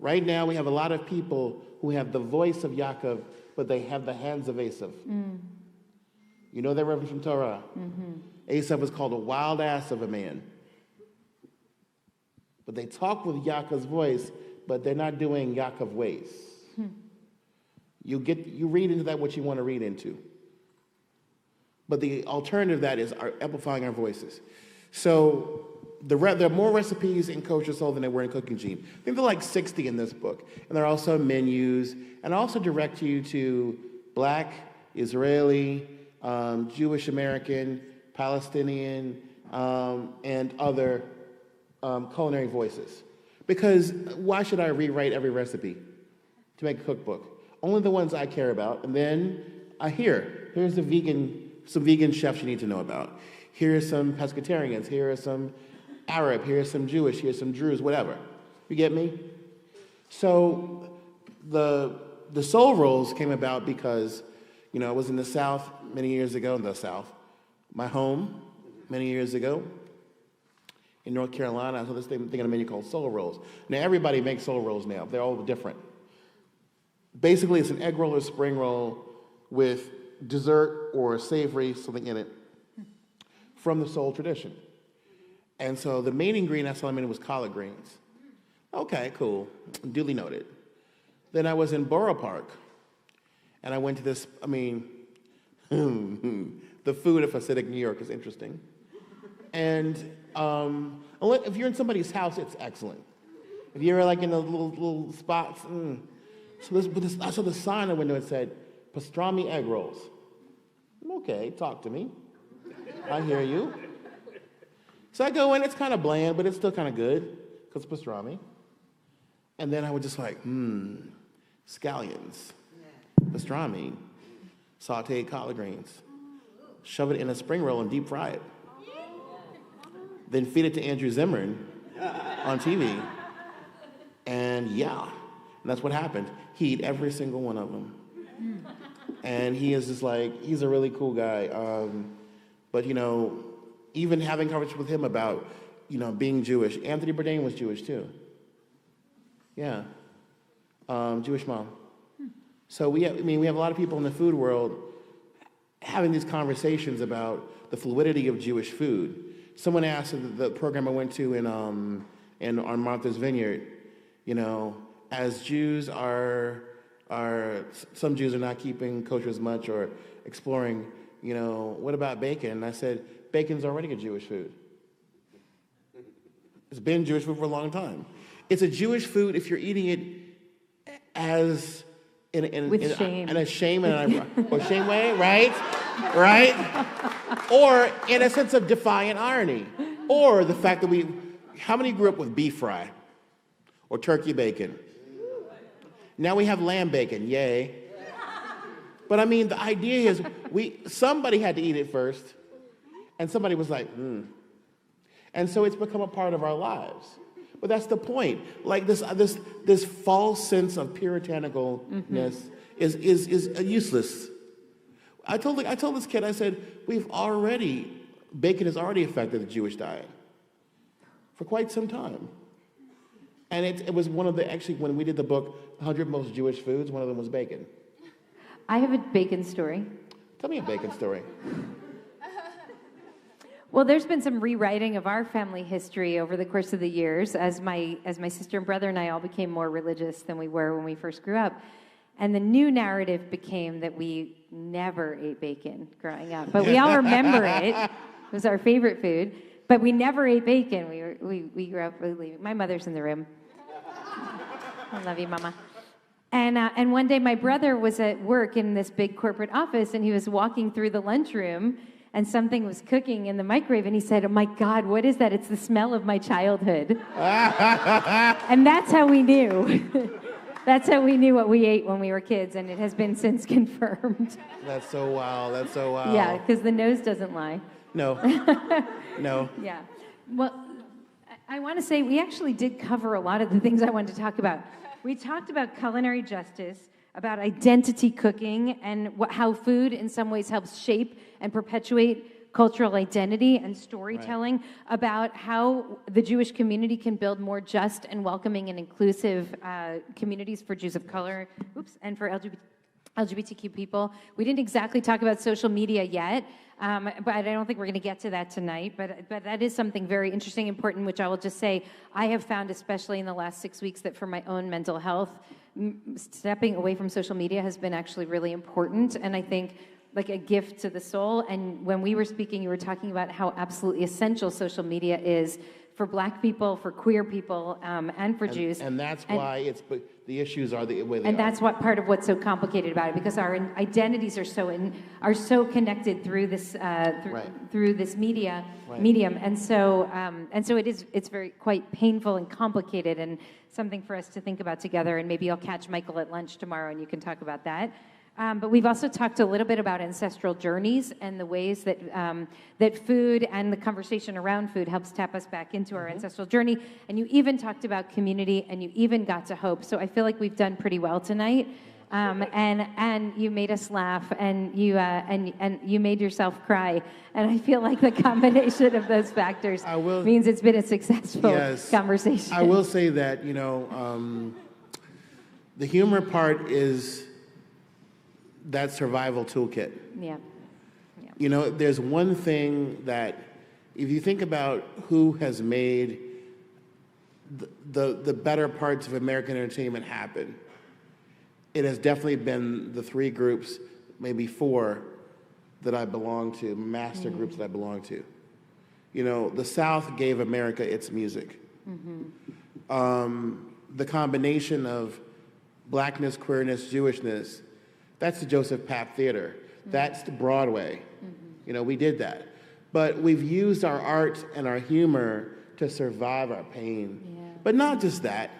Right now we have a lot of people who have the voice of Yaakov, but they have the hands of Esav. You know that reference from Torah? Esav was called a wild ass of a man. But they talk with Yaakov's voice, but they're not doing Yaakov ways. You read into that what you want to read into. But the alternative to that is amplifying our voices. So there are more recipes in Kosher Soul than there were in Cooking Gene. I think there are like 60 in this book. And there are also menus, and I also direct you to Black, Israeli, Jewish American, Palestinian, and other culinary voices. Because why should I rewrite every recipe to make a cookbook? Only the ones I care about. And then here's some vegan chefs you need to know about. Here are some pescatarians. Here are some Arab. Here are some Jewish. Here are some Druze, whatever. You get me? So the soul rolls came about because, I was in the South many years ago, my home many years ago in North Carolina. I saw this thing on a menu called soul rolls. Now, everybody makes soul rolls now. They're all different. Basically, it's an egg roll or spring roll with dessert or savory, something in it, from the soul tradition. And so the main ingredient I saw in the menu was collard greens. Okay, cool. Duly noted. Then I was in Borough Park, and I went to this, the food of Hasidic New York is interesting. And if you're in somebody's house, it's excellent. If you're like in the little spots, I saw the sign on the window that said, pastrami egg rolls. Okay, talk to me. I hear you. So I go in, it's kind of bland, but it's still kind of good, because it's pastrami. And then I was just like, scallions, pastrami, sauteed collard greens. Shove it in a spring roll and deep fry it. Then feed it to Andrew Zimmern on TV. And that's what happened. He ate every single one of them. And he is just like, he's a really cool guy. But, even having conversations with him about, being Jewish. Anthony Bourdain was Jewish too. Yeah. Jewish mom. So we have a lot of people in the food world having these conversations about the fluidity of Jewish food. Someone asked at the program I went to on Martha's Vineyard, as Jews some Jews are not keeping kosher as much or exploring, what about bacon? And I said, bacon's already a Jewish food. It's been Jewish food for a long time. It's a Jewish food if you're eating it as in a shame or shame way, right? Or in a sense of defiant irony, or the fact that how many grew up with beef fry or turkey bacon? Now we have lamb bacon, yay! But the idea is somebody had to eat it first, and somebody was like, and so it's become a part of our lives. But that's the point. Like this false sense of puritanicalness is useless. I told this kid, I said, bacon has already affected the Jewish diet for quite some time. And it was one of when we did the book, 100 Most Jewish Foods, one of them was bacon. I have a bacon story. Tell me a bacon story. Well, there's been some rewriting of our family history over the course of the years as my sister and brother and I all became more religious than we were when we first grew up. And the new narrative became that we never ate bacon growing up. But we all remember it. It was our favorite food. But we never ate bacon. We grew up really. My mother's in the room. I love you, Mama. And one day my brother was at work in this big corporate office, and he was walking through the lunchroom, and something was cooking in the microwave, and he said, "Oh my God, what is that? It's the smell of my childhood." And that's how we knew. That's how we knew what we ate when we were kids, and it has been since confirmed. That's so wild. Yeah, because the nose doesn't lie. No. No. Yeah. Well, I want to say we actually did cover a lot of the things I wanted to talk about. We talked about culinary justice, about identity cooking, and how food in some ways helps shape and perpetuate cultural identity and storytelling, right. About how the Jewish community can build more just and welcoming and inclusive communities for Jews of color, and for LGBTQ people. We didn't exactly talk about social media yet, but I don't think we're going to get to that tonight. But that is something very interesting, important, which I will just say I have found, especially in the last 6 weeks, that for my own mental health, stepping away from social media has been actually really important, and I think like a gift to the soul. And when we were speaking, you were talking about how absolutely essential social media is for Black people, for queer people, and for Jews. And that's why the issues are the way they are. And that's what part of what's so complicated about it, because our identities are so connected through this through this medium, and so it's very quite painful and complicated, and something for us to think about together. And maybe I'll catch Michael at lunch tomorrow, and you can talk about that. But we've also talked a little bit about ancestral journeys and the ways that that food and the conversation around food helps tap us back into our ancestral journey. And you even talked about community, and you even got to hope. So I feel like we've done pretty well tonight. And you made us laugh, and you made yourself cry. And I feel like the combination of those factors means it's been a successful conversation. I will say that the humor part is that survival toolkit. Yeah. There's one thing that, if you think about who has made the better parts of American entertainment happen, it has definitely been the three groups, maybe four, that I belong to, master groups that I belong to. The South gave America its music. The combination of Blackness, queerness, Jewishness, that's the Joseph Papp Theater. That's the Broadway. We did that. But we've used our art and our humor to survive our pain. Yeah. But not just that.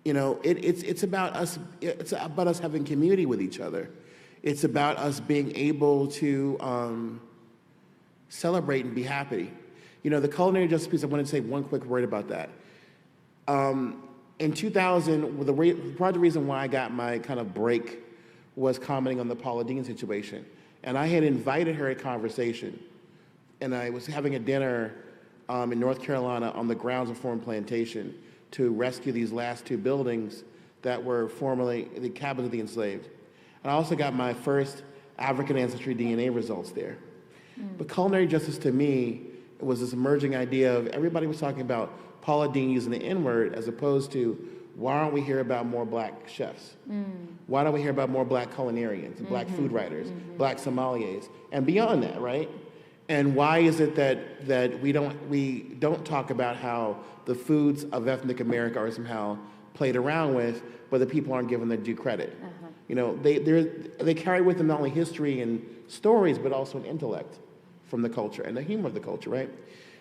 It's about us. It's about us having community with each other. It's about us being able to celebrate and be happy. The culinary justice piece, I want to say one quick word about that. In 2000, part of the reason why I got my kind of break was commenting on the Paula Deen situation. And I had invited her to conversation. And I was having a dinner in North Carolina on the grounds of Foreign Plantation to rescue these last two buildings that were formerly the cabins of the enslaved. And I also got my first African ancestry DNA results there. But culinary justice to me was this emerging idea of everybody was talking about Paula Deen using the N-word as opposed to, why don't we hear about more Black chefs? Why don't we hear about more Black culinarians, and Black food writers, Black sommeliers, and beyond that, right? And why is it that we don't talk about how the foods of ethnic America are somehow played around with, but the people aren't given their due credit? They carry with them not only history and stories, but also an intellect from the culture and the humor of the culture, right?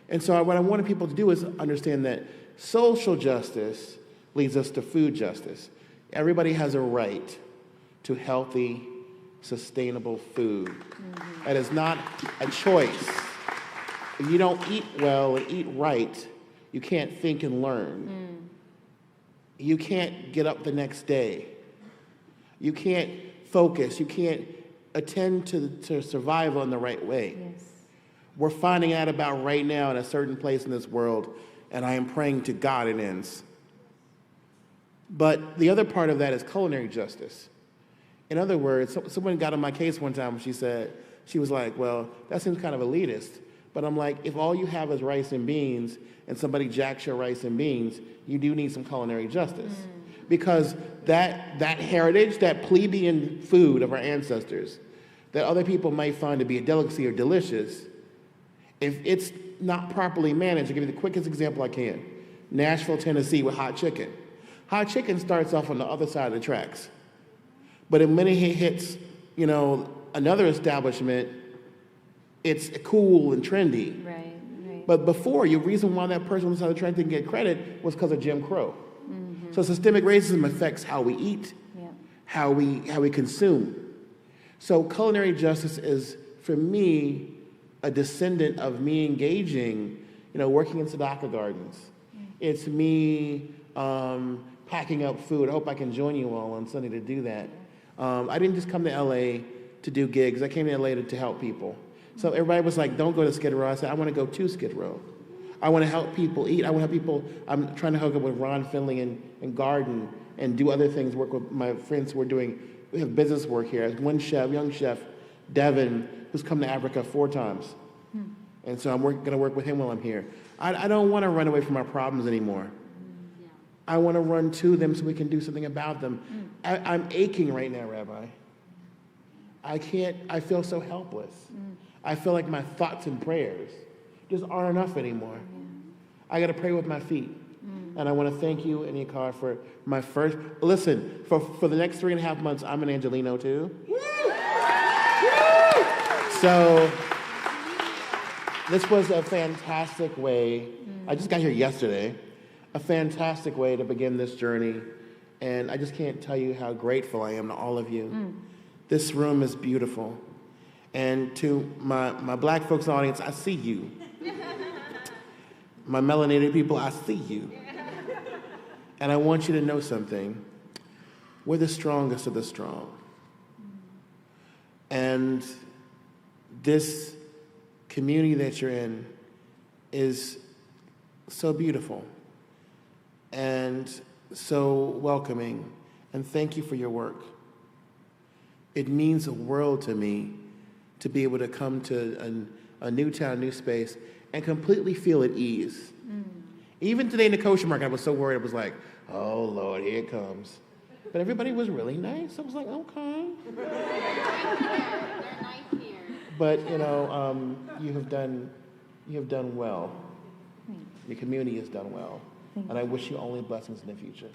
And so what I wanted people to do is understand that social justice leads us to food justice. Everybody has a right to healthy, sustainable food. That is not a choice. If you don't eat well and eat right, you can't think and learn. You can't get up the next day. You can't focus. You can't attend to survival in the right way. Yes. We're finding out about right now in a certain place in this world, and I am praying to God it ends. But the other part of that is culinary justice. In other words, someone got on my case one time and she was like, well, that seems kind of elitist. But I'm like, if all you have is rice and beans and somebody jacks your rice and beans, you do need some culinary justice. Because that heritage, that plebeian food of our ancestors, that other people might find to be a delicacy or delicious, if it's not properly managed, I'll give you the quickest example I can. Nashville, Tennessee with hot chicken. Hot chicken starts off on the other side of the tracks. But when it hits, another establishment, it's cool and trendy. Right. But before, the reason why that person on the side of the track didn't get credit was because of Jim Crow. So systemic racism affects how we eat, how we consume. So culinary justice is, for me, a descendant of me engaging, working in Tzedakah gardens. It's me packing up food. I hope I can join you all on Sunday to do that. I didn't just come to LA to do gigs. I came to LA to help people. So everybody was like, don't go to Skid Row. I said, I want to go to Skid Row. I want to help people eat. I'm trying to hook up with Ron Finley and garden and do other things, work with my friends who we have business work here. There's one chef, young chef, Devin, who's come to Africa 4 times. And so I'm going to work with him while I'm here. I don't want to run away from our problems anymore. I want to run to them so we can do something about them. I'm aching right now, Rabbi. I feel so helpless. I feel like my thoughts and prayers just aren't enough anymore. I got to pray with my feet. And I want to thank you and IKAR for my first, listen, for the next 3.5 months, I'm an Angelino too. So this was a fantastic way, I just got here yesterday, a fantastic way to begin this journey. And I just can't tell you how grateful I am to all of you. This room is beautiful. And to my black folks in the audience, I see you. My melanated people, I see you. And I want you to know something. We're the strongest of the strong. And this community that you're in is so beautiful and so welcoming. And thank you for your work. It means the world to me to be able to come to a new town, new space, and completely feel at ease. Even today in the kosher market, I was so worried. I was like, oh, Lord, here it comes. But everybody was really nice. I was like, okay. They're nice here. But, you know, you have done well. Your community has done well. And I wish you only blessings in the future.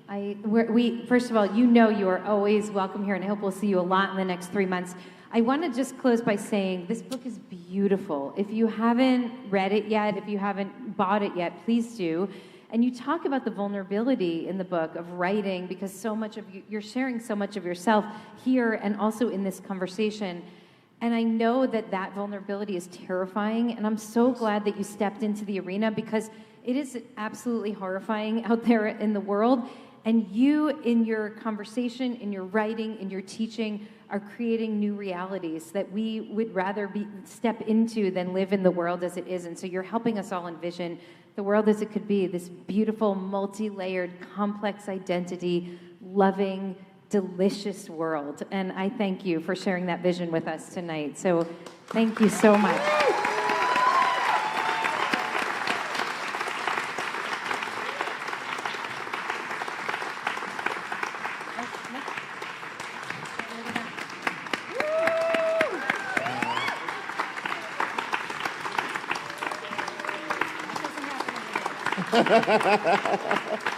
First of all, you know you are always welcome here, and I hope we'll see you a lot in the next 3 months. I want to just close by saying this book is beautiful. If you haven't read it yet, if you haven't bought it yet, please do. And you talk about the vulnerability in the book of writing, because so much of you're sharing so much of yourself here and also in this conversation. And I know that vulnerability is terrifying, and I'm so glad that you stepped into the arena, because it is absolutely horrifying out there in the world. And you, in your conversation, in your writing, in your teaching, are creating new realities that we would rather step into than live in the world as it is. And so you're helping us all envision the world as it could be, this beautiful, multi-layered, complex identity, loving, delicious world. And I thank you for sharing that vision with us tonight. So thank you so much. That doesn't happen every day.